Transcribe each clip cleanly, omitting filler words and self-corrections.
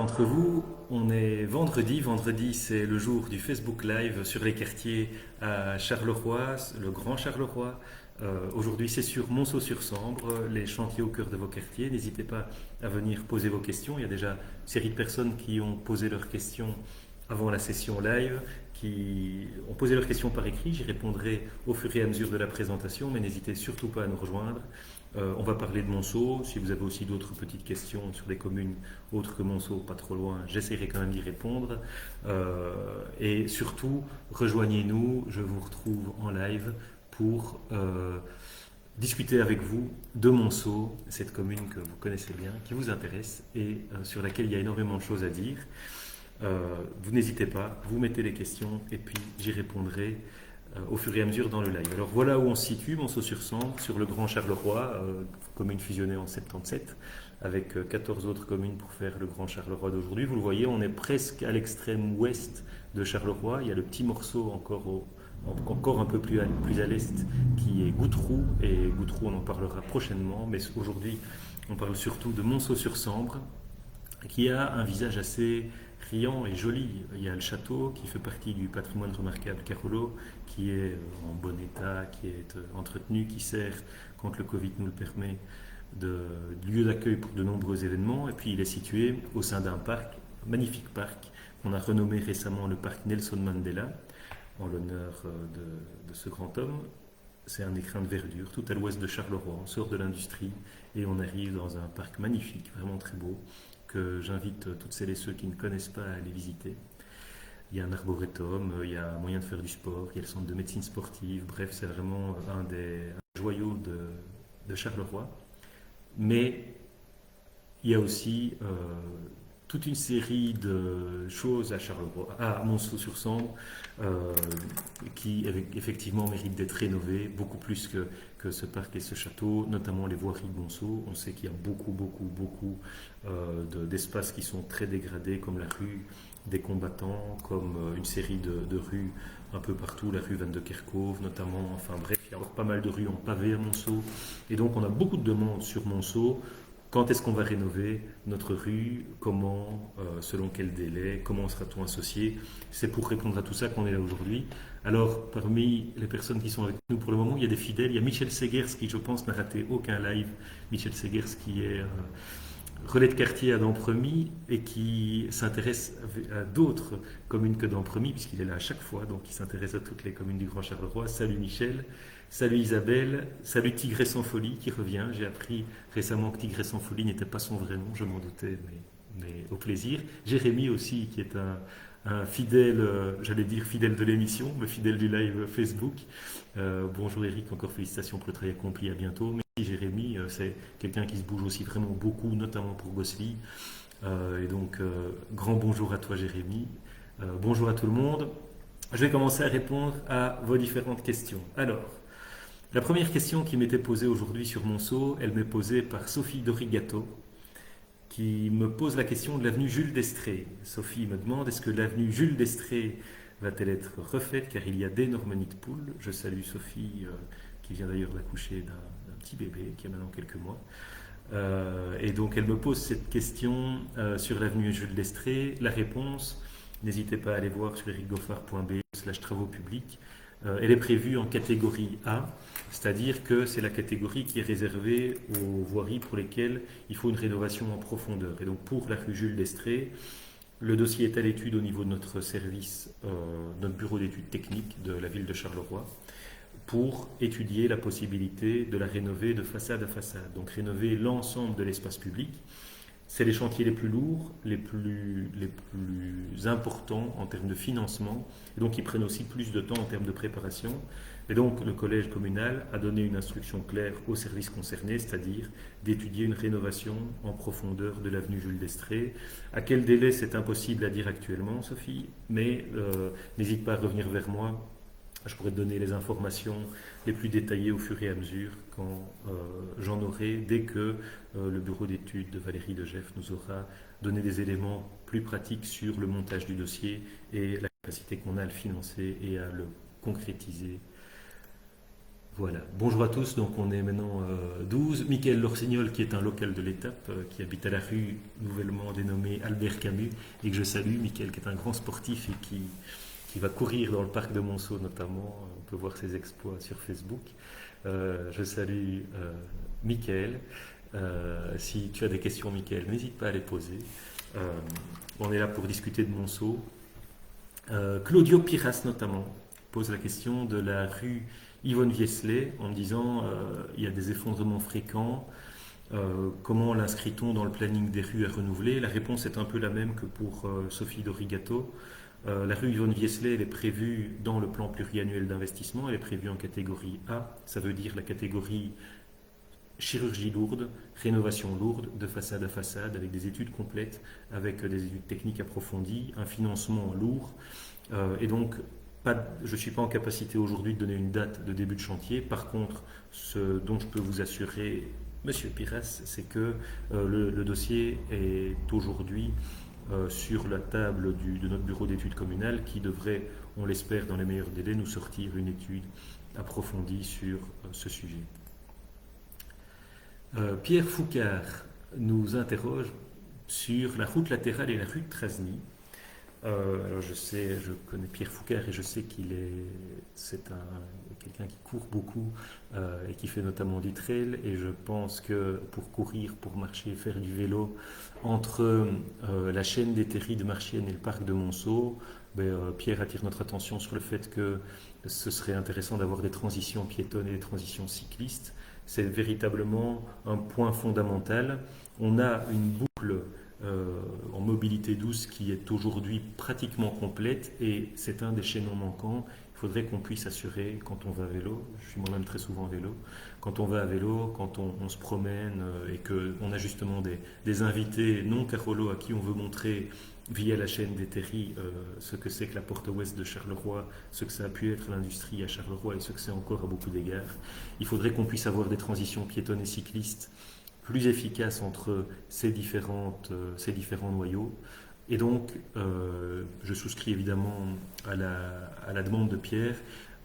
entre vous. On est vendredi. Vendredi, c'est le jour du Facebook Live sur les quartiers à Charleroi, le Grand Charleroi. Aujourd'hui, c'est sur Monceau-sur-Sambre, les chantiers au cœur de vos quartiers. N'hésitez pas à venir poser vos questions. Il y a déjà une série de personnes qui ont posé leurs questions avant la session live, qui ont posé leurs questions par écrit. J'y répondrai au fur et à mesure de la présentation, mais n'hésitez surtout pas à nous rejoindre. On va parler de Monceau. Si vous avez aussi d'autres petites questions sur des communes autres que Monceau, pas trop loin, j'essaierai quand même d'y répondre. Et surtout, rejoignez-nous. Je vous retrouve en live pour discuter avec vous de Monceau, cette commune que vous connaissez bien, qui vous intéresse et sur laquelle il y a énormément de choses à dire. Vous n'hésitez pas, vous mettez les questions et puis j'y répondrai au fur et à mesure dans le live. Alors voilà où on se situe, Monceau-sur-Sambre, sur le Grand Charleroi, commune fusionnée en 77, avec 14 autres communes pour faire le Grand Charleroi d'aujourd'hui. Vous le voyez, on est presque à l'extrême ouest de Charleroi. Il y a le petit morceau encore un peu plus à l'est, qui est Goutroux, et Goutroux on en parlera prochainement, mais aujourd'hui on parle surtout de Monceau-sur-Sambre, qui a un visage assez riant et joli. Il y a le château qui fait partie du patrimoine remarquable Carolo, qui est en bon état, qui est entretenu, qui sert, quand le Covid nous le permet, de lieu d'accueil pour de nombreux événements. Et puis il est situé au sein d'un parc, magnifique parc, qu'on a renommé récemment le parc Nelson Mandela, en l'honneur de ce grand homme. C'est un écrin de verdure, tout à l'ouest de Charleroi. On sort de l'industrie et on arrive dans un parc magnifique, vraiment très beau, que j'invite toutes celles et ceux qui ne connaissent pas à aller visiter. Il y a un arboretum, il y a moyen de faire du sport, il y a le centre de médecine sportive. Bref, c'est vraiment un des joyaux de Charleroi. Mais il y a aussi toute une série de choses à Charleroi, à Monceau-sur-Sambre, qui effectivement méritent d'être rénovées, beaucoup plus que ce parc et ce château, notamment les voiries de Monceau. On sait qu'il y a beaucoup d'espaces qui sont très dégradés, comme la rue des combattants, comme une série de rues un peu partout, la rue Van de Kerkhove notamment. Enfin bref, il y a encore pas mal de rues en pavé à Monceau. Et donc on a beaucoup de demandes sur Monceau. Quand est-ce qu'on va rénover notre rue? Comment? Selon quel délai? Comment sera-t-on associé? C'est pour répondre à tout ça qu'on est là aujourd'hui. Alors, parmi les personnes qui sont avec nous pour le moment, il y a des fidèles. Il y a Michel Segers qui, je pense, n'a raté aucun live. Michel Segers qui est relais de quartier à Dampremy et qui s'intéresse à d'autres communes que Dampremy, puisqu'il est là à chaque fois, donc il s'intéresse à toutes les communes du Grand Charleroi. Salut Michel, salut Isabelle, salut Tigré sans folie qui revient. J'ai appris récemment que Tigré sans folie n'était pas son vrai nom, je m'en doutais, mais au plaisir. Jérémy aussi, qui est un fidèle, j'allais dire fidèle de l'émission, mais fidèle du live Facebook. Bonjour Eric, encore félicitations pour le travail accompli, à bientôt. Merci Jérémy, c'est quelqu'un qui se bouge aussi vraiment beaucoup, notamment pour Gosli. Et donc, grand bonjour à toi Jérémy. Bonjour à tout le monde. Je vais commencer à répondre à vos différentes questions. Alors, la première question qui m'était posée aujourd'hui sur Monceau, elle m'est posée par Sophie Dorigato, qui me pose la question de l'avenue Jules d'Estrée. Sophie me demande, est-ce que l'avenue Jules d'Estrée va-t-elle être refaite car il y a d'énormes nids de poules? Je salue Sophie, qui vient d'ailleurs d'accoucher d'un petit bébé qui a maintenant quelques mois. Et donc elle me pose cette question sur l'avenue Jules d'Estrée. La réponse, n'hésitez pas à aller voir sur ericgoffard.be/travaux publics. Elle est prévue en catégorie A, c'est-à-dire que c'est la catégorie qui est réservée aux voiries pour lesquelles il faut une rénovation en profondeur. Et donc pour la rue Jules d'Estrée, le dossier est à l'étude au niveau de notre service, notre bureau d'études techniques de la ville de Charleroi, pour étudier la possibilité de la rénover de façade à façade. Donc rénover l'ensemble de l'espace public. C'est les chantiers les plus lourds, les plus importants en termes de financement, et donc ils prennent aussi plus de temps en termes de préparation. Et donc le collège communal a donné une instruction claire aux services concernés, c'est-à-dire d'étudier une rénovation en profondeur de l'avenue Jules d'Estrée. À quel délai, c'est impossible à dire actuellement, Sophie, mais n'hésite pas à revenir vers moi. Je pourrais te donner les informations les plus détaillées au fur et à mesure quand j'en aurai, dès que le bureau d'études de Valérie de Geff nous aura donné des éléments plus pratiques sur le montage du dossier et la capacité qu'on a à le financer et à le concrétiser Voilà. Bonjour à tous. Donc, on est maintenant 12. Michael Lorsignol, qui est un local de l'étape, qui habite à la rue nouvellement dénommée Albert Camus, et que je salue. Michael, qui est un grand sportif et qui va courir dans le parc de Monceau notamment. On peut voir ses exploits sur Facebook. Je salue Michael. Si tu as des questions, Michael, n'hésite pas à les poser. Euh, on est là pour discuter de Monceau. Claudio Piras notamment pose la question de la rue Yvonne Viesley en me disant il y a des effondrements fréquents, comment l'inscrit-on dans le planning des rues à renouveler? La réponse est un peu la même que pour Sophie Dorigato. La rue Yvonne Viesley, elle est prévue dans le plan pluriannuel d'investissement, elle est prévue en catégorie A, ça veut dire la catégorie chirurgie lourde, rénovation lourde, de façade à façade, avec des études complètes, avec des études techniques approfondies, un financement lourd. Et donc, je ne suis pas en capacité aujourd'hui de donner une date de début de chantier. Par contre, ce dont je peux vous assurer, Monsieur Pires, c'est que le dossier est aujourd'hui sur la table de notre bureau d'études communales qui devrait, on l'espère, dans les meilleurs délais, nous sortir une étude approfondie sur ce sujet. Pierre Foucard nous interroge sur la route latérale et la rue de Trasny. Alors je connais Pierre Foucard et je sais c'est quelqu'un qui court beaucoup et qui fait notamment du trail. Et je pense que pour courir, pour marcher, faire du vélo entre la chaîne des Terries de Marchienne et le parc de Monceau, Pierre attire notre attention sur le fait que ce serait intéressant d'avoir des transitions piétonnes et des transitions cyclistes. C'est véritablement un point fondamental. On a une boucle en mobilité douce qui est aujourd'hui pratiquement complète et c'est un des chaînons manquants. Il faudrait qu'on puisse assurer quand on va à vélo, je suis moi-même très souvent à vélo, quand on va à vélo, quand on se promène et qu'on a justement des invités non Carolo à qui on veut montrer via la chaîne des Terries ce que c'est que la porte ouest de Charleroi, ce que ça a pu être l'industrie à Charleroi et ce que c'est encore à beaucoup d'égards. Il faudrait qu'on puisse avoir des transitions piétonnes et cyclistes plus efficace entre ces différents noyaux. Et donc, je souscris évidemment à la demande de Pierre.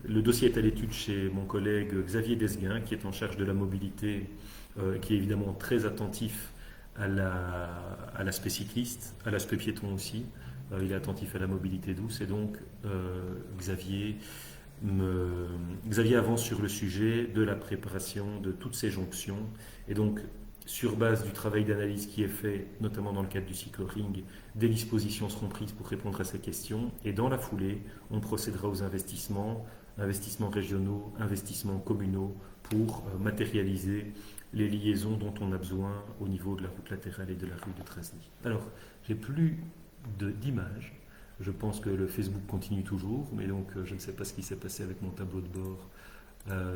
Le dossier est à l'étude chez mon collègue Xavier Desguin, qui est en charge de la mobilité, qui est évidemment très attentif à l'aspect cycliste, à l'aspect piéton aussi. Il est attentif à la mobilité douce. Et donc, Xavier avance sur le sujet de la préparation de toutes ces jonctions. Et donc, sur base du travail d'analyse qui est fait, notamment dans le cadre du cycloring, des dispositions seront prises pour répondre à ces questions. Et dans la foulée, on procédera aux investissements régionaux, investissements communaux, pour matérialiser les liaisons dont on a besoin au niveau de la route latérale et de la rue de Trasny. Alors, j'ai plus d'images. Je pense que le Facebook continue toujours, mais donc je ne sais pas ce qui s'est passé avec mon tableau de bord.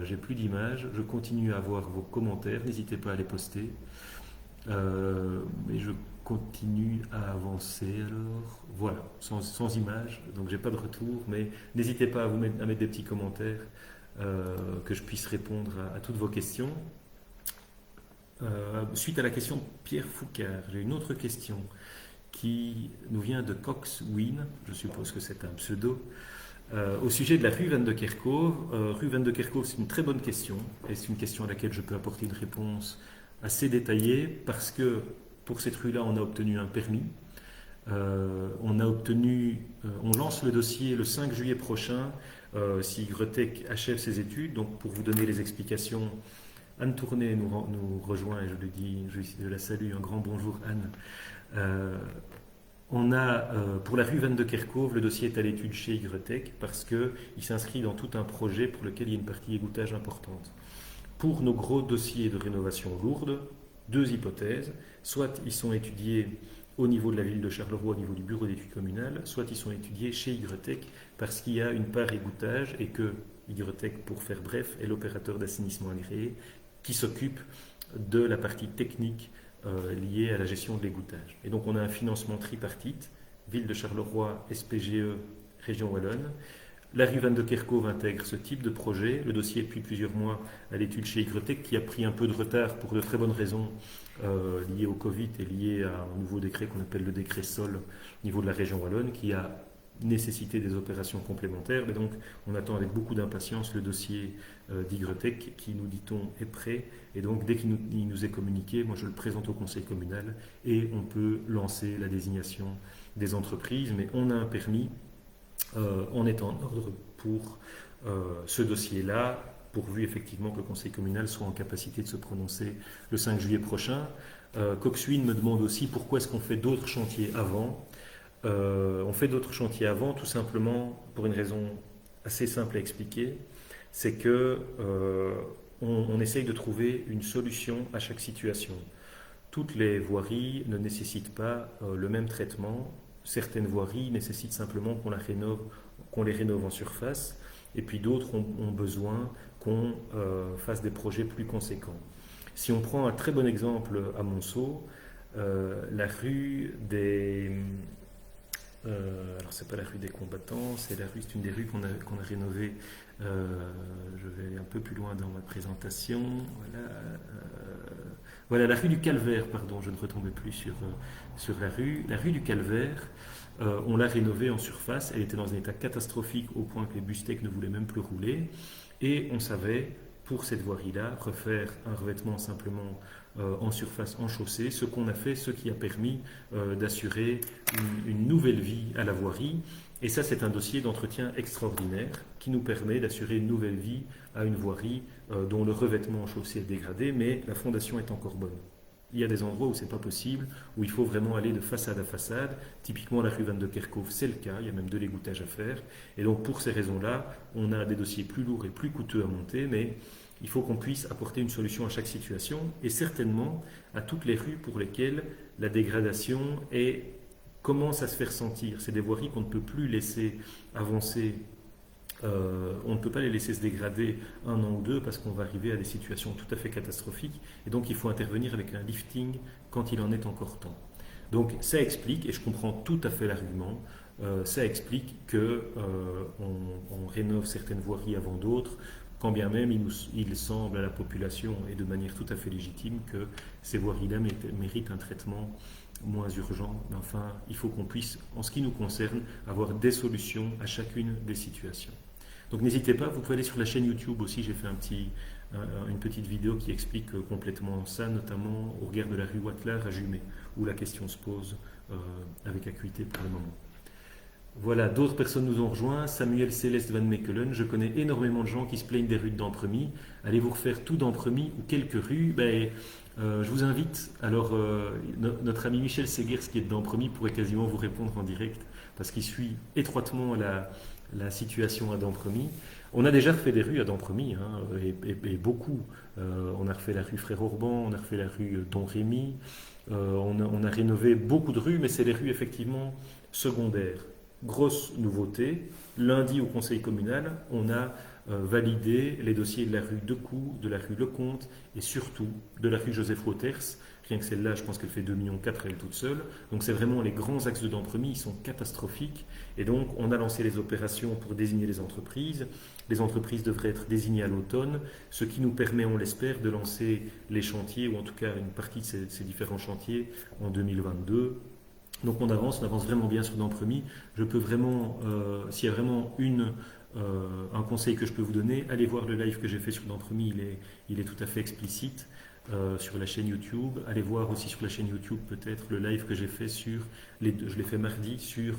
J'ai plus d'images, je continue à avoir vos commentaires, n'hésitez pas à les poster. Mais je continue à avancer alors. Voilà, sans images, donc j'ai pas de retour, mais n'hésitez pas à mettre des petits commentaires que je puisse répondre à toutes vos questions. Suite à la question de Pierre Foucard, j'ai une autre question qui nous vient de Cox Win, je suppose que c'est un pseudo. Au sujet de la rue Van de Kerkhove, rue Van de Kerkhove, c'est une très bonne question et c'est une question à laquelle je peux apporter une réponse assez détaillée parce que pour cette rue-là, on a obtenu un permis. On lance le dossier le 5 juillet prochain si Gretec achève ses études. Donc pour vous donner les explications, Anne Tourné nous rejoint et je la salue, un grand bonjour Anne. Pour la rue Van de Kerkhove, le dossier est à l'étude chez Gretec parce qu'il s'inscrit dans tout un projet pour lequel il y a une partie égouttage importante. Pour nos gros dossiers de rénovation lourde, deux hypothèses. Soit ils sont étudiés au niveau de la ville de Charleroi, au niveau du bureau d'études communales, soit ils sont étudiés chez Gretec parce qu'il y a une part égouttage et que Gretec, pour faire bref, est l'opérateur d'assainissement agréé qui s'occupe de la partie technique liée à la gestion de l'égouttage. Et donc on a un financement tripartite, ville de Charleroi, SPGE, région Wallonne. La rue Van de Kerkhove intègre ce type de projet. Le dossier est depuis plusieurs mois à l'étude chez Gretec qui a pris un peu de retard pour de très bonnes raisons liées au Covid et liées à un nouveau décret qu'on appelle le décret SOL au niveau de la région Wallonne qui a nécessiter des opérations complémentaires. Mais donc, on attend avec beaucoup d'impatience le dossier d'Ygretech qui, nous dit-on, est prêt. Et donc, dès il nous est communiqué, moi je le présente au conseil communal et on peut lancer la désignation des entreprises. Mais on a un permis, on est en ordre pour ce dossier-là, pourvu effectivement que le conseil communal soit en capacité de se prononcer le 5 juillet prochain. Coxwin me demande aussi pourquoi est-ce qu'on fait d'autres chantiers avant. On fait d'autres chantiers avant tout simplement pour une raison assez simple à expliquer, c'est que on essaye de trouver une solution à chaque situation. Toutes les voiries ne nécessitent pas le même traitement. Certaines voiries nécessitent simplement qu'on les rénove en surface, et puis d'autres ont besoin qu'on fasse des projets plus conséquents. Si on prend un très bon exemple à Monceau, la rue des... alors c'est pas la rue des combattants, c'est une des rues qu'on a rénovées. Je vais aller un peu plus loin dans ma présentation. Voilà, la rue du Calvaire, pardon, je ne retombais plus sur la rue. La rue du Calvaire, on l'a rénovée en surface. Elle était dans un état catastrophique au point que les Bustec ne voulaient même plus rouler. Et on savait, pour cette voirie-là, refaire un revêtement simplement en surface, en chaussée, ce qu'on a fait, ce qui a permis d'assurer une nouvelle vie à la voirie. Et ça, c'est un dossier d'entretien extraordinaire qui nous permet d'assurer une nouvelle vie à une voirie dont le revêtement en chaussée est dégradé, mais la fondation est encore bonne. Il y a des endroits où c'est pas possible, où il faut vraiment aller de façade à façade. Typiquement, la rue Van de Kerkhove, c'est le cas. Il y a même de l'égouttage à faire. Et donc, pour ces raisons-là, on a des dossiers plus lourds et plus coûteux à monter, mais il faut qu'on puisse apporter une solution à chaque situation et certainement à toutes les rues pour lesquelles la dégradation commence à se faire sentir. C'est des voiries qu'on ne peut plus laisser avancer. On ne peut pas les laisser se dégrader un an ou deux parce qu'on va arriver à des situations tout à fait catastrophiques et donc il faut intervenir avec un lifting quand il en est encore temps. Donc ça explique, et je comprends tout à fait l'argument, ça explique qu'on rénove certaines voiries avant d'autres, quand bien même il semble à la population et de manière tout à fait légitime que ces voiries-là méritent un traitement moins urgent. Mais enfin, il faut qu'on puisse, en ce qui nous concerne, avoir des solutions à chacune des situations. Donc n'hésitez pas, vous pouvez aller sur la chaîne YouTube aussi, j'ai fait une petite vidéo qui explique complètement ça, notamment au regard de la rue Wattler à Jumet, où la question se pose avec acuité pour le moment. Voilà, d'autres personnes nous ont rejoints. Samuel Céleste Van Mechelen, je connais énormément de gens qui se plaignent des rues de Dampremy. Allez vous refaire tout Dampremy ou quelques rues, je vous invite. Alors, notre ami Michel Segers, qui est de Dampremy, pourrait quasiment vous répondre en direct, parce qu'il suit étroitement la situation à Dampremy. On a déjà refait des rues à Dampremy, et beaucoup. On a refait la rue Frère-Orban, on a refait la rue Don Rémy, on a rénové beaucoup de rues, mais c'est les rues effectivement secondaires. Grosse nouveauté, lundi au conseil communal, on a validé les dossiers de la rue Decoux, de la rue Lecomte et surtout de la rue Joseph Wauters. Rien que celle-là, je pense qu'elle fait 2,4 millions elle toute seule. Donc c'est vraiment les grands axes de Dampremy, ils sont catastrophiques. Et donc on a lancé les opérations pour désigner les entreprises. Les entreprises devraient être désignées à l'automne, ce qui nous permet, on l'espère, de lancer les chantiers, ou en tout cas une partie de ces différents chantiers en 2022. Donc on avance vraiment bien sur Dampremy. Je peux vraiment, s'il y a vraiment un conseil que je peux vous donner, allez voir le live que j'ai fait sur Dampremy, il est tout à fait explicite sur la chaîne YouTube. Allez voir aussi sur la chaîne YouTube peut-être le live que j'ai fait je l'ai fait mardi, sur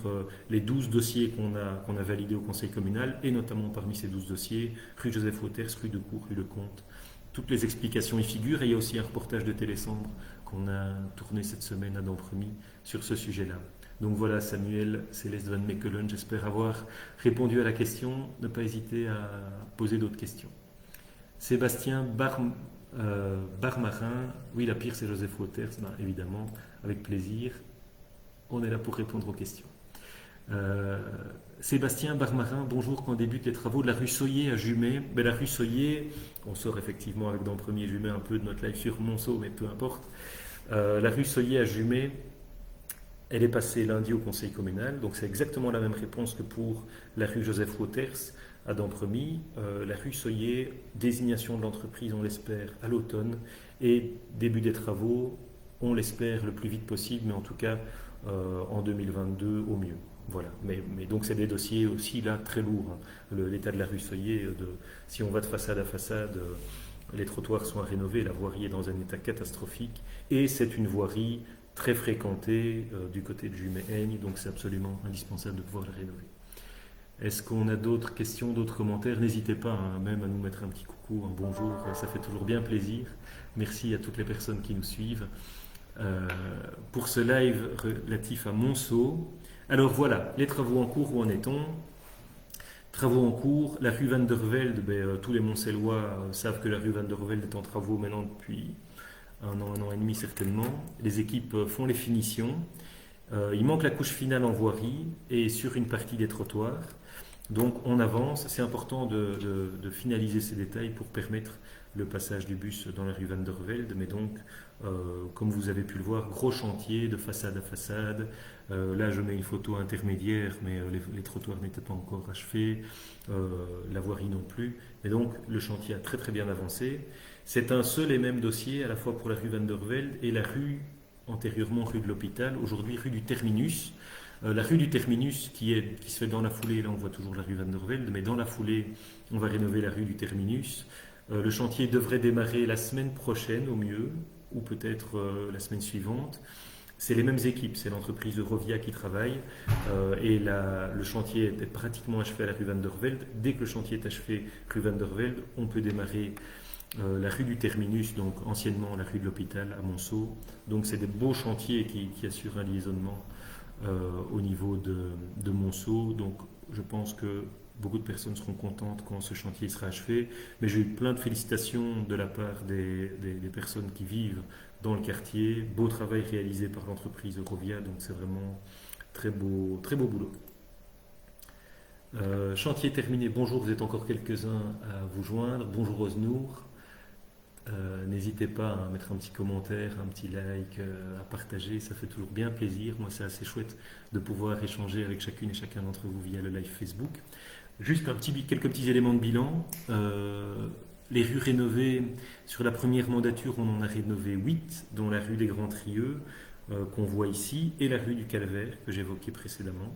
les 12 dossiers qu'on a validés au conseil communal, et notamment parmi ces 12 dossiers, rue Joseph Wauters, rue Decoux, rue Lecomte. Toutes les explications y figurent, et il y a aussi un reportage de Télésambre qu'on a tourné cette semaine à Dampremy sur ce sujet-là. Donc voilà, Samuel Céleste Van Mechelen, j'espère avoir répondu à la question. Ne pas hésiter à poser d'autres questions. Sébastien Barmarin, oui, la pire c'est Joseph Wauters, évidemment, avec plaisir. On est là pour répondre aux questions. Sébastien Barmarin, bonjour, quand débutent les travaux de la rue Soyer à Jumet? La rue Soyer, on sort effectivement avec Dampremy et Jumet un peu de notre live sur Monceau, mais peu importe. La rue Soyer à Jumet, elle est passée lundi au conseil communal, donc c'est exactement la même réponse que pour la rue Joseph Wauters à Dampremy. La rue Soyer, désignation de l'entreprise, on l'espère, à l'automne, et début des travaux, on l'espère le plus vite possible, mais en tout cas, en 2022 au mieux. Voilà. Mais donc c'est des dossiers aussi là très lourds, hein. L'état de la rue Soyer, si on va de façade à façade, les trottoirs sont à rénover, la voirie est dans un état catastrophique et c'est une voirie très fréquentée du côté de Jumet-Aigne, donc c'est absolument indispensable de pouvoir la rénover. Est-ce qu'on a d'autres questions, d'autres commentaires? N'hésitez pas, hein, même à nous mettre un petit coucou, un bonjour, ça fait toujours bien plaisir. Merci à toutes les personnes qui nous suivent. Euh, pour ce live relatif à Monceau. Alors voilà, les travaux en cours, où en est-on? Travaux en cours, la rue Van der Velde, tous les Moncellois savent que la rue Van der Velde est en travaux maintenant depuis un an et demi certainement. Les équipes font les finitions. Il manque la couche finale en voirie et sur une partie des trottoirs. Donc on avance, c'est important de finaliser ces détails pour permettre le passage du bus dans la rue Van der Velde, mais donc comme vous avez pu le voir, gros chantier de façade à façade. Là je mets une photo intermédiaire, mais les trottoirs n'étaient pas encore achevés, la voirie non plus, mais donc le chantier a très très bien avancé. C'est un seul et même dossier à la fois pour la rue Van der Velde et la rue antérieurement rue de l'Hôpital, aujourd'hui rue du Terminus. La rue du Terminus qui se fait dans la foulée, là on voit toujours la rue Van der Velde, mais dans la foulée on va rénover la rue du Terminus. Le chantier devrait démarrer la semaine prochaine au mieux, ou peut-être la semaine suivante. C'est les mêmes équipes, c'est l'entreprise Eurovia qui travaille et le chantier est pratiquement achevé à la rue Van der Velde. Dès que le chantier est achevé rue Van der Velde, on peut démarrer la rue du Terminus, donc anciennement la rue de l'Hôpital à Monceau. Donc c'est des beaux chantiers qui assurent un liaisonnement au niveau de Monceau. Donc je pense que beaucoup de personnes seront contentes quand ce chantier sera achevé. Mais j'ai eu plein de félicitations de la part des personnes qui vivent dans le quartier. Beau travail réalisé par l'entreprise Eurovia, donc c'est vraiment très beau boulot. Chantier terminé, bonjour, vous êtes encore quelques-uns à vous joindre. Bonjour Osnour. N'hésitez pas à mettre un petit commentaire, un petit like, à partager, ça fait toujours bien plaisir. Moi, c'est assez chouette de pouvoir échanger avec chacune et chacun d'entre vous via le live Facebook. Juste quelques petits éléments de bilan. Les rues rénovées, sur la première mandature, on en a rénové 8, dont la rue des Grands Trieux, qu'on voit ici, et la rue du Calvaire, que j'évoquais précédemment.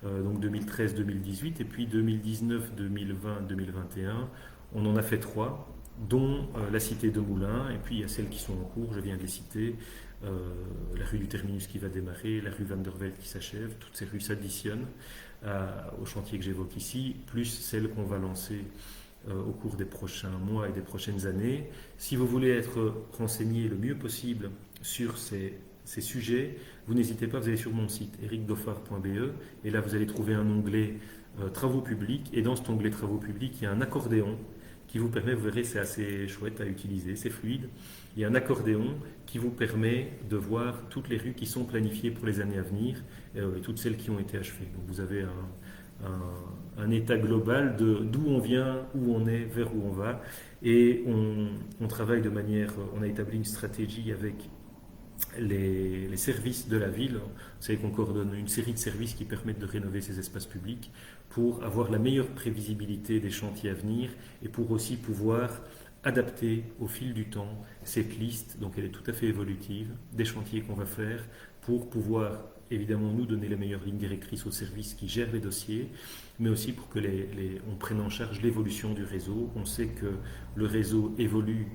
Donc 2013-2018, et puis 2019, 2020, 2021, on en a fait 3, dont la cité de Moulins, et puis il y a celles qui sont en cours, je viens de les citer, la rue du Terminus qui va démarrer, la rue Van der Velde qui s'achève, toutes ces rues s'additionnent au chantier que j'évoque ici, plus celles qu'on va lancer au cours des prochains mois et des prochaines années. Si vous voulez être renseigné le mieux possible sur ces sujets, vous n'hésitez pas, vous allez sur mon site ericgoffard.be et là vous allez trouver un onglet travaux publics, et dans cet onglet travaux publics, il y a un accordéon qui vous permet, vous verrez, c'est assez chouette à utiliser, c'est fluide. Il y a un accordéon qui vous permet de voir toutes les rues qui sont planifiées pour les années à venir et toutes celles qui ont été achevées. Donc vous avez un état global d'où on vient, où on est, vers où on va. Et on travaille de manière, on a établi une stratégie avec les services de la ville. Vous savez qu'on coordonne une série de services qui permettent de rénover ces espaces publics pour avoir la meilleure prévisibilité des chantiers à venir et pour aussi pouvoir adapter au fil du temps cette liste, donc elle est tout à fait évolutive, des chantiers qu'on va faire pour pouvoir évidemment nous donner les meilleures lignes directrices aux services qui gèrent les dossiers, mais aussi pour que on prenne en charge l'évolution du réseau. On sait que le réseau évolue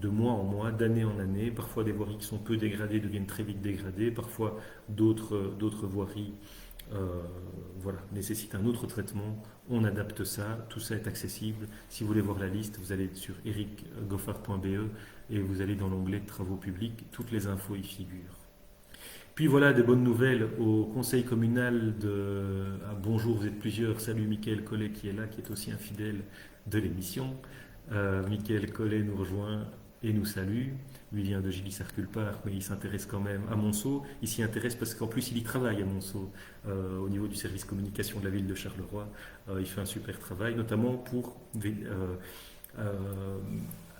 de mois en mois, d'année en année. Parfois des voiries qui sont peu dégradées deviennent très vite dégradées, parfois d'autres voiries nécessitent un autre traitement. On adapte ça, tout ça est accessible. Si vous voulez voir la liste, vous allez sur ericgoffard.be et vous allez dans l'onglet travaux publics, toutes les infos y figurent. Puis voilà, des bonnes nouvelles au conseil communal bonjour, vous êtes plusieurs. Salut Mickaël Collet qui est là, qui est aussi un fidèle de l'émission. Mickaël Collet nous rejoint et nous salue. Lui vient de Gilly-Sarculpart, mais il s'intéresse quand même à Monceau. Il s'y intéresse parce qu'en plus il y travaille à Monceau, au niveau du service communication de la ville de Charleroi. Il fait un super travail, notamment pour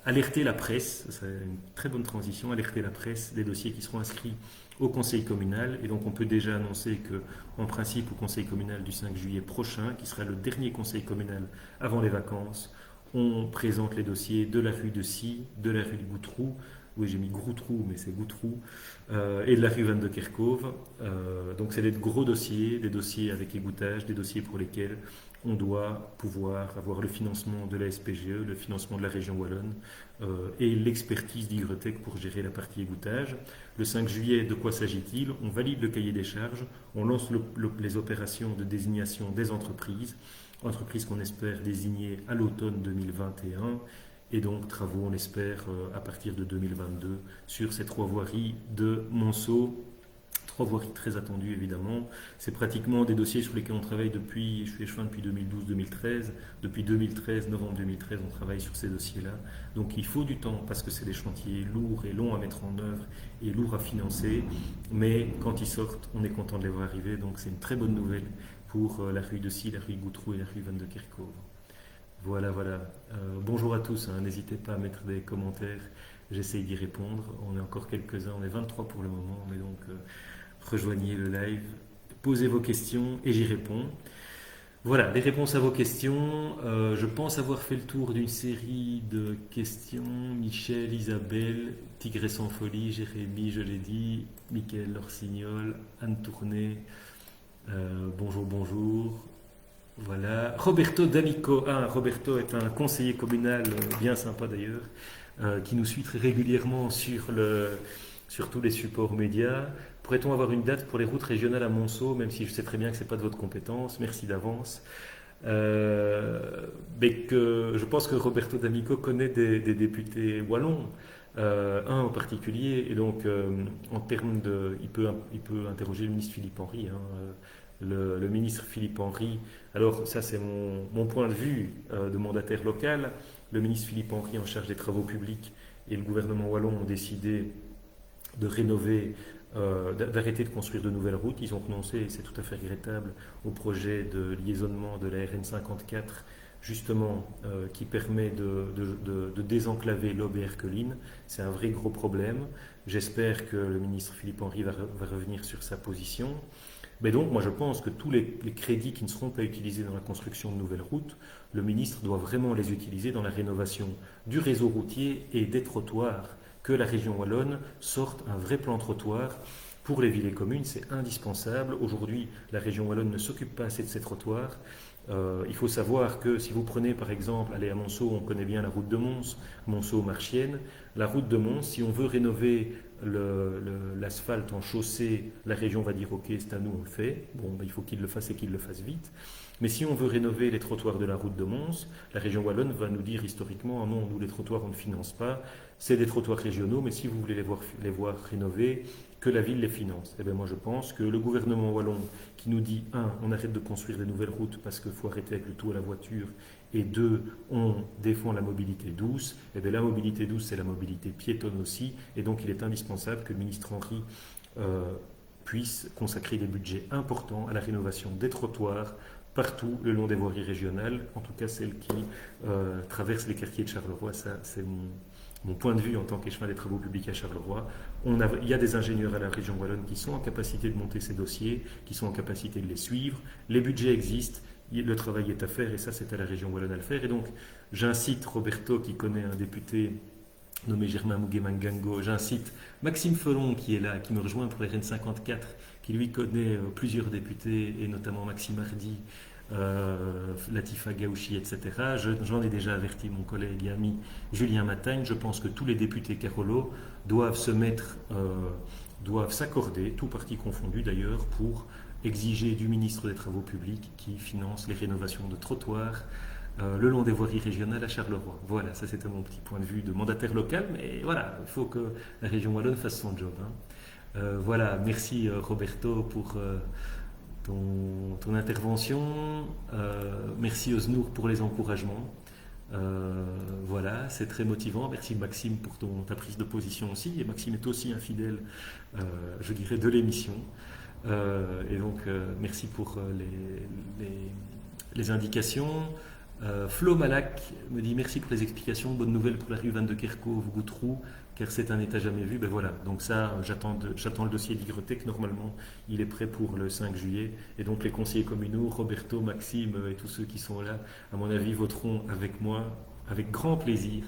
alerter la presse, c'est une très bonne transition, alerter la presse des dossiers qui seront inscrits au conseil communal. Et donc on peut déjà annoncer que, en principe, au conseil communal du 5 juillet prochain, qui sera le dernier conseil communal avant les vacances, on présente les dossiers de la rue de Scie, de la rue du Boutroux, Oui, j'ai mis Groutrou, mais c'est Goutrou, et de la rue Van de Kerkhove. Donc c'est des gros dossiers, des dossiers avec égouttage, des dossiers pour lesquels on doit pouvoir avoir le financement de la SPGE, le financement de la région wallonne et l'expertise d'Ygretec pour gérer la partie égouttage. Le 5 juillet, de quoi s'agit-il? On valide le cahier des charges, on lance les opérations de désignation des entreprises, entreprises qu'on espère désigner à l'automne 2021, et donc travaux, on espère, à partir de 2022 sur ces trois voiries de Monceau. Trois voiries très attendues évidemment. C'est pratiquement des dossiers sur lesquels on travaille depuis, je suis échevin depuis 2012-2013. Depuis 2013, novembre 2013, on travaille sur ces dossiers-là. Donc il faut du temps parce que c'est des chantiers lourds et longs à mettre en œuvre et lourds à financer. Mais quand ils sortent, on est content de les voir arriver. Donc c'est une très bonne nouvelle pour la rue de Sille, la rue Goutrou et la rue Van de Kerkhove. Voilà, voilà. Bonjour à tous, hein. N'hésitez pas à mettre des commentaires. J'essaye d'y répondre. On est encore quelques-uns, on est 23 pour le moment, mais donc rejoignez le live, posez vos questions et j'y réponds. Voilà, les réponses à vos questions. Je pense avoir fait le tour d'une série de questions. Michel, Isabelle, Tigré sans folie, Jérémy, je l'ai dit, Mickaël Lorsignol, Anne Tourné. Bonjour, bonjour. Voilà. Roberto D'Amico. Ah, Roberto est un conseiller communal bien sympa d'ailleurs, qui nous suit très régulièrement sur tous les supports médias. Pourrait-on avoir une date pour les routes régionales à Monceau, même si je sais très bien que ce n'est pas de votre compétence? Merci d'avance. Je pense que Roberto D'Amico connaît des députés wallons, un en particulier, et donc en termes de, il peut interroger le ministre Philippe Henry, hein, le ministre Philippe Henry. Alors ça c'est mon point de vue de mandataire local. Le ministre Philippe Henry en charge des travaux publics et le gouvernement wallon ont décidé de rénover, d'arrêter de construire de nouvelles routes. Ils ont renoncé, et c'est tout à fait regrettable, au projet de liaisonnement de la RN 54, justement, qui permet de désenclaver l'Aube et Erqueline. C'est un vrai gros problème. J'espère que le ministre Philippe Henry va revenir sur sa position. Mais donc, moi je pense que tous les crédits qui ne seront pas utilisés dans la construction de nouvelles routes, le ministre doit vraiment les utiliser dans la rénovation du réseau routier et des trottoirs. Que la région wallonne sorte un vrai plan trottoir pour les villes et communes, c'est indispensable. Aujourd'hui, la région wallonne ne s'occupe pas assez de ces trottoirs. Il faut savoir que si vous prenez par exemple, allez à Monceau, on connaît bien la route de Mons, Monceau-Marchienne. La route de Mons, si on veut rénover l'asphalte en chaussée, la région va dire ok, c'est à nous, on le fait. Bon, il faut qu'il le fasse et qu'il le fasse vite. Mais si on veut rénover les trottoirs de la route de Mons, la région wallonne va nous dire historiquement, ah non, nous les trottoirs on ne finance pas, c'est des trottoirs régionaux, mais si vous voulez les voir rénovés, que la ville les finance. Eh bien moi je pense que le gouvernement wallon qui nous dit, un, on arrête de construire des nouvelles routes parce qu'il faut arrêter avec le tout à la voiture, et deux, on défend la mobilité douce, eh bien la mobilité douce c'est la mobilité piétonne aussi, et donc il est indispensable que le ministre Henry puisse consacrer des budgets importants à la rénovation des trottoirs partout le long des voiries régionales, en tout cas celles qui traversent les quartiers de Charleroi. Ça c'est mon point de vue en tant qu'échevin des travaux publics à Charleroi. Il y a des ingénieurs à la région wallonne qui sont en capacité de monter ces dossiers, qui sont en capacité de les suivre. Les budgets existent, le travail est à faire et ça c'est à la région wallonne à le faire. Et donc j'incite Roberto qui connaît un député nommé Germain Muguet-Mangango, j'incite Maxime Felon qui est là, qui me rejoint pour les RN 54, qui lui connaît plusieurs députés et notamment Maxime Hardy, Latifa Gaouchi, etc. J'en ai déjà averti mon collègue et ami Julien Matagne. Je pense que tous les députés Carolo doivent s'accorder, tous partis confondus d'ailleurs, pour exiger du ministre des Travaux publics qui finance les rénovations de trottoirs le long des voiries régionales à Charleroi. Voilà, ça c'était mon petit point de vue de mandataire local, mais voilà, il faut que la région wallonne fasse son job, hein. Voilà, merci Roberto pour ton intervention. Merci Osnour pour les encouragements. Voilà, c'est très motivant. Merci Maxime pour ta prise de position aussi. Et Maxime est aussi un fidèle, je dirais, de l'émission. Et donc, merci pour les indications. Flo Malak me dit merci pour les explications. Bonne nouvelle pour la rue Van de Kerkhove, Goutrou, car c'est un état jamais vu. Ben voilà, donc ça, j'attends le dossier d'Ygretec. Normalement, il est prêt pour le 5 juillet. Et donc, les conseillers communaux, Roberto, Maxime et tous ceux qui sont là, à mon avis, voteront avec moi, avec grand plaisir,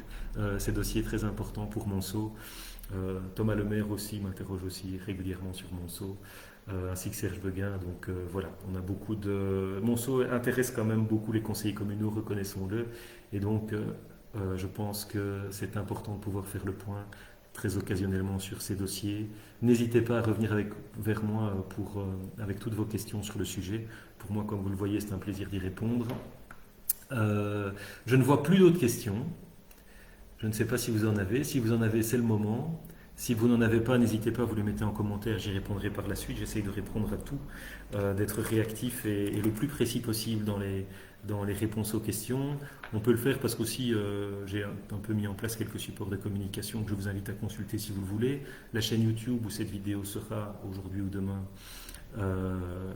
ces dossiers très importants pour Monceau. Thomas Lemaire aussi m'interroge aussi régulièrement sur Monceau, ainsi que Serge Beguin. Donc voilà, on a beaucoup de... Monceau intéresse quand même beaucoup les conseillers communaux, reconnaissons-le. Et donc je pense que c'est important de pouvoir faire le point très occasionnellement sur ces dossiers. N'hésitez pas à revenir vers moi avec toutes vos questions sur le sujet. Pour moi, comme vous le voyez, c'est un plaisir d'y répondre. Je ne vois plus d'autres questions. Je ne sais pas si vous en avez. Si vous en avez, c'est le moment. Si vous n'en avez pas, n'hésitez pas, vous le mettez en commentaire, j'y répondrai par la suite. J'essaye de répondre à tout, d'être réactif et le plus précis possible dans les réponses aux questions. On peut le faire parce qu'aussi j'ai un peu mis en place quelques supports de communication que je vous invite à consulter si vous le voulez. La chaîne YouTube où cette vidéo sera aujourd'hui ou demain euh,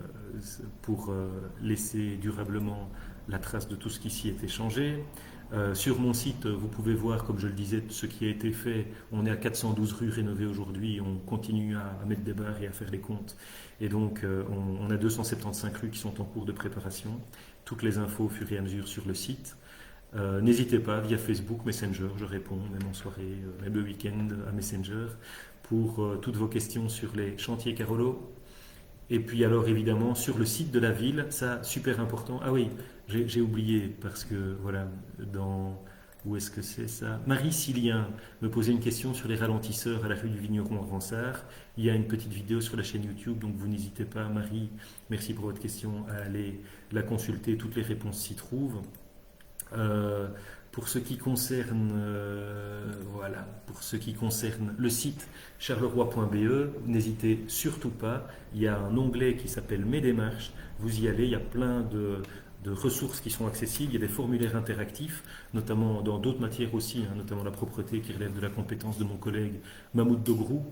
pour laisser durablement la trace de tout ce qui s'y est échangé. Sur mon site, vous pouvez voir, comme je le disais, ce qui a été fait. On est à 412 rues rénovées aujourd'hui. On continue à mettre des barres et à faire les comptes. Et donc, on a 275 rues qui sont en cours de préparation. Toutes les infos au fur et à mesure sur le site. N'hésitez pas, via Facebook, Messenger, je réponds, même en soirée, même le week-end, à Messenger, pour toutes vos questions sur les chantiers Carolo. Et puis alors évidemment sur le site de la ville, ça super important. Ah oui, j'ai oublié parce que voilà, où est-ce que c'est ça? Marie Silien me posait une question sur les ralentisseurs à la rue du Vigneron à Ransard. Il y a une petite vidéo sur la chaîne YouTube, donc vous n'hésitez pas, Marie, merci pour votre question, à aller la consulter, toutes les réponses s'y trouvent. Euh, pour ce qui concerne, voilà, pour ce qui concerne le site charleroi.be, n'hésitez surtout pas. Il y a un onglet qui s'appelle Mes démarches. Vous y allez, il y a plein de ressources qui sont accessibles. Il y a des formulaires interactifs, notamment dans d'autres matières aussi, hein, notamment la propreté qui relève de la compétence de mon collègue Mahmoud Dogrou.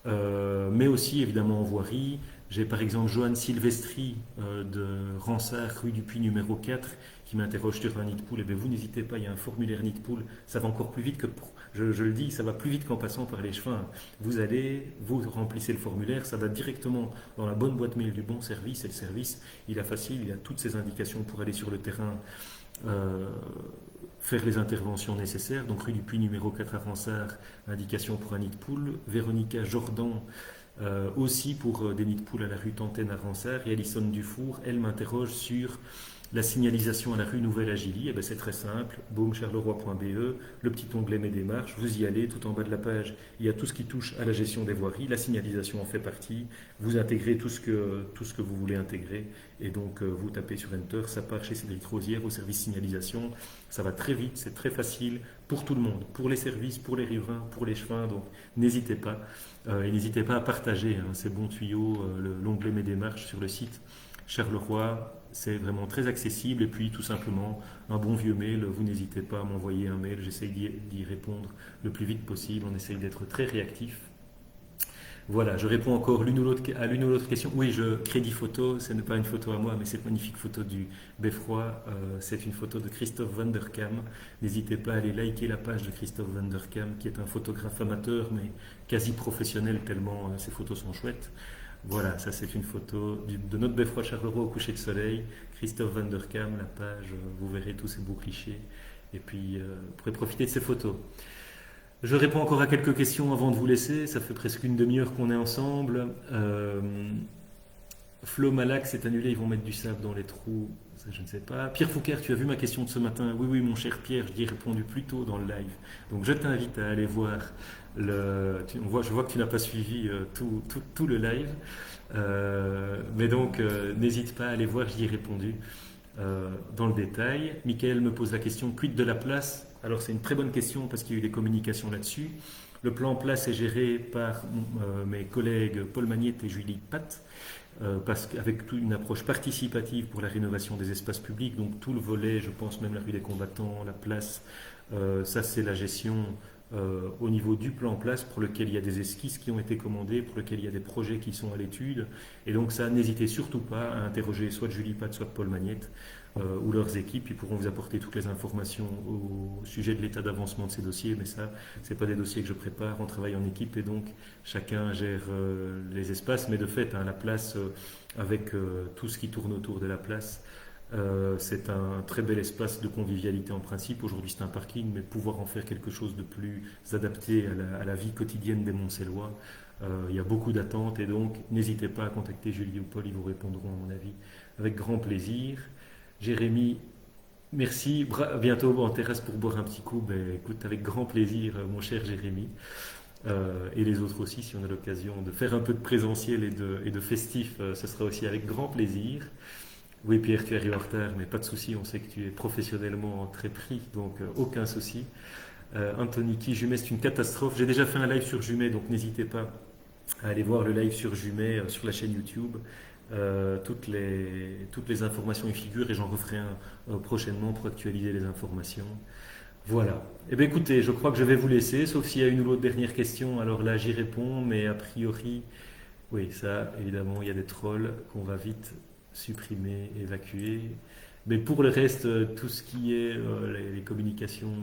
Mais aussi évidemment en voirie. J'ai par exemple Joanne Silvestri de Ransard, rue du Puy numéro 4, qui m'interroge sur un nid de poule. Et bien vous n'hésitez pas, il y a un formulaire nid de poule. Ça va encore plus vite que je le dis, ça va plus vite qu'en passant par les chemins. Vous allez, vous remplissez le formulaire, ça va directement dans la bonne boîte mail du bon service. Et le service, il a facile, il a toutes ces indications pour aller sur le terrain. Faire les interventions nécessaires. Donc rue du Puy numéro 4 à Ransard, indication pour un nid de poule. Véronica Jordan aussi pour des nids de poule à la rue Tantenne à Ransard. Et Alison Dufour, elle m'interroge sur la signalisation à la rue Nouvelle à Gilly. Eh ben, c'est très simple, baumecharleroi.be, le petit onglet Mes démarches, vous y allez, tout en bas de la page, il y a tout ce qui touche à la gestion des voiries, la signalisation en fait partie, vous intégrez tout ce que vous voulez intégrer, et donc vous tapez sur Enter, ça part chez Cédric Rosière au service signalisation, ça va très vite, c'est très facile pour tout le monde, pour les services, pour les riverains, pour les chemins, donc n'hésitez pas, et n'hésitez pas à partager ces bons tuyaux, l'onglet Mes démarches sur le site Charleroi. C'est vraiment très accessible et puis tout simplement un bon vieux mail, vous n'hésitez pas à m'envoyer un mail, j'essaye d'y répondre le plus vite possible, on essaye d'être très réactif. Voilà, je réponds encore à l'une ou l'autre question. Oui, crédit photo, ce n'est pas une photo à moi, mais cette magnifique photo du Beffroi, c'est une photo de Christophe Van der Kam. N'hésitez pas à aller liker la page de Christophe Van der Kam, qui est un photographe amateur, mais quasi professionnel, tellement ses photos sont chouettes. Voilà, ça c'est une photo de notre Beffroi Charleroi au coucher de soleil. Christophe Van der Kam, la page, vous verrez tous ces beaux clichés. Et puis, vous pourrez profiter de ces photos. Je réponds encore à quelques questions avant de vous laisser. Ça fait presque une demi-heure qu'on est ensemble. Flo Malak s'est annulé, ils vont mettre du sable dans les trous. Ça, je ne sais pas. Pierre Foucault, tu as vu ma question de ce matin? Oui, oui, mon cher Pierre, j'y ai répondu plus tôt dans le live. Donc je t'invite à aller voir. Je vois que tu n'as pas suivi tout le live. Mais donc, n'hésite pas à aller voir, j'y ai répondu dans le détail. Michael me pose la question, quid de la place? Alors c'est une très bonne question parce qu'il y a eu des communications là-dessus. Le plan place est géré par mes collègues Paul Magnette et Julie Pat, avec une approche participative pour la rénovation des espaces publics, donc tout le volet, je pense même la rue des combattants, la place, ça c'est la gestion au niveau du plan place pour lequel il y a des esquisses qui ont été commandées, pour lequel il y a des projets qui sont à l'étude. Et donc ça, n'hésitez surtout pas à interroger soit Julie Pat, soit Paul Magnette ou leurs équipes. Ils pourront vous apporter toutes les informations au sujet de l'état d'avancement de ces dossiers. Mais ça, ce n'est pas des dossiers que je prépare. On travaille en équipe et donc chacun gère les espaces. Mais de fait, la place, avec tout ce qui tourne autour de la place, C'est un très bel espace de convivialité en principe. Aujourd'hui, c'est un parking, mais pouvoir en faire quelque chose de plus adapté à la vie quotidienne des Montcellois, il y a beaucoup d'attentes et donc n'hésitez pas à contacter Julie ou Paul, ils vous répondront à mon avis avec grand plaisir. Jérémy, merci. Bientôt en terrasse pour boire un petit coup. Ben, écoute, avec grand plaisir, mon cher Jérémy. Et les autres aussi, si on a l'occasion de faire un peu de présentiel et de festif, ce sera aussi avec grand plaisir. Oui, Pierre, tu arrives en retard, mais pas de souci, on sait que tu es professionnellement très pris, donc aucun souci. Anthony, qui Jumet, c'est une catastrophe. J'ai déjà fait un live sur Jumet, donc n'hésitez pas à aller voir le live sur Jumet sur la chaîne YouTube. Toutes les informations y figurent et j'en referai un prochainement pour actualiser les informations. Voilà. Eh bien écoutez, je crois que je vais vous laisser, sauf s'il y a une ou l'autre dernière question, alors là j'y réponds, mais a priori, oui, ça évidemment, il y a des trolls qu'on va vite supprimer, évacuer. Mais pour le reste, tout ce qui est les communications,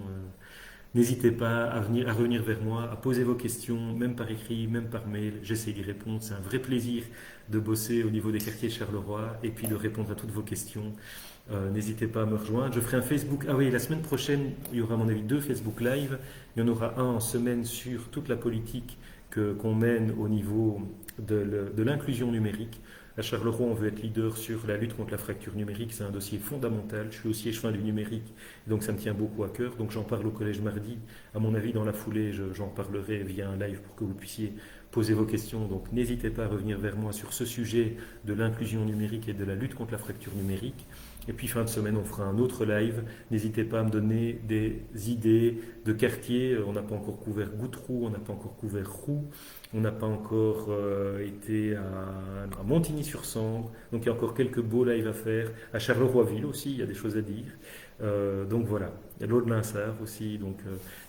n'hésitez pas à revenir vers moi, à poser vos questions, même par écrit, même par mail. J'essaie d'y répondre. C'est un vrai plaisir de bosser au niveau des quartiers de Charleroi et puis de répondre à toutes vos questions. N'hésitez pas à me rejoindre. Je ferai un Facebook. Ah oui, la semaine prochaine, il y aura à mon avis 2 Facebook Live. Il y en aura un en semaine sur toute la politique qu'on mène au niveau de l'inclusion numérique. À Charleroi, on veut être leader sur la lutte contre la fracture numérique. C'est un dossier fondamental. Je suis aussi échevin du numérique, donc ça me tient beaucoup à cœur. Donc j'en parle au collège mardi. À mon avis, dans la foulée, j'en parlerai via un live pour que vous puissiez poser vos questions. Donc n'hésitez pas à revenir vers moi sur ce sujet de l'inclusion numérique et de la lutte contre la fracture numérique. Et puis fin de semaine, on fera un autre live. N'hésitez pas à me donner des idées de quartiers. On n'a pas encore couvert Goutroux, on n'a pas encore couvert Roux, on n'a pas encore été à Montigny-sur-Sambre. Donc il y a encore quelques beaux lives à faire. À Charleroi-Ville aussi, il y a des choses à dire. Donc voilà, il y a l'eau de Linsart aussi. Donc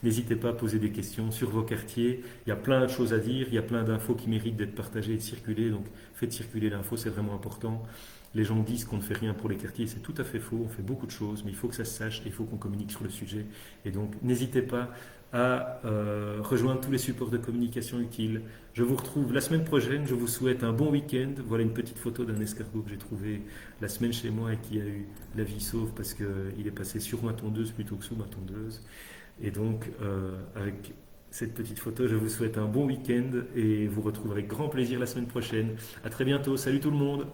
n'hésitez pas à poser des questions sur vos quartiers. Il y a plein de choses à dire, il y a plein d'infos qui méritent d'être partagées et de circuler. Donc faites circuler l'info, c'est vraiment important. Les gens disent qu'on ne fait rien pour les quartiers, c'est tout à fait faux, on fait beaucoup de choses, mais il faut que ça se sache et il faut qu'on communique sur le sujet. Et donc n'hésitez pas à rejoindre tous les supports de communication utiles. Je vous retrouve la semaine prochaine, je vous souhaite un bon week-end. Voilà une petite photo d'un escargot que j'ai trouvé la semaine chez moi et qui a eu la vie sauve parce qu'il est passé sur ma tondeuse plutôt que sous ma tondeuse. Et donc avec cette petite photo, je vous souhaite un bon week-end et vous retrouve avec grand plaisir la semaine prochaine. À très bientôt, salut tout le monde!